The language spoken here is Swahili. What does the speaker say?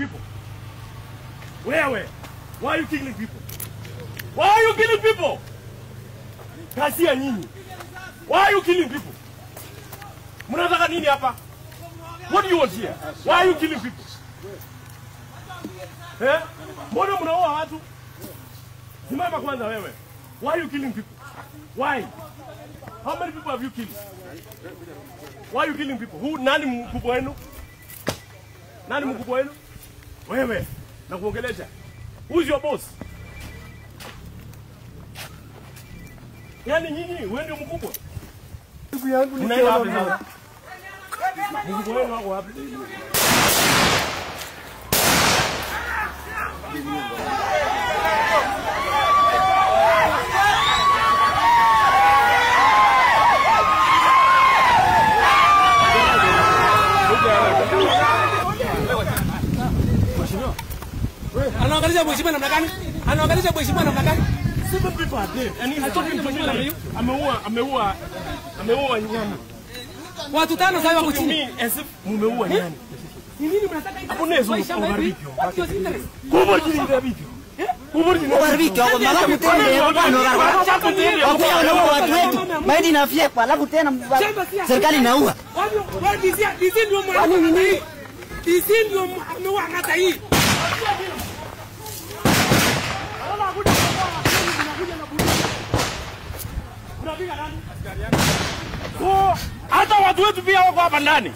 people? Where? Why are you killing people? Why are you killing people? Kasia nyinyi. Why are you killing people? Mnataka nini hapa? What do you want here? Why are you killing people? Mbona mnaoa watu? Simama kwanza wewe. Why are you killing people? Why? How many people have you killed? Why are you killing people? Who? Nani mkubwa wenu? Nani mkubwa wenu? Wewe. Na kuongelesha. Who's your boss? Yani nyinyi wewe ndio mkubwa. Ndugu yangu ni mkubwa. Mkubwa wenu wako wapi? Anaangalia mheshimiwa namna gani? Anaangalia mheshimiwa namna gani? 7 people are dead. And he's talking to me like ameua nyani. Watu 5 sasa wako chini. As if mumeua nyani. Ni nini mnataka hivi? Hapo nezo ubaribio. Kubaribio. Kubaribio kwa malamu tena watu wetu. Maiti na fyekwa alafu tena serikali inaua. Disi ndio ameua hata hii. Hata watu wetu pia wako hapa ndani.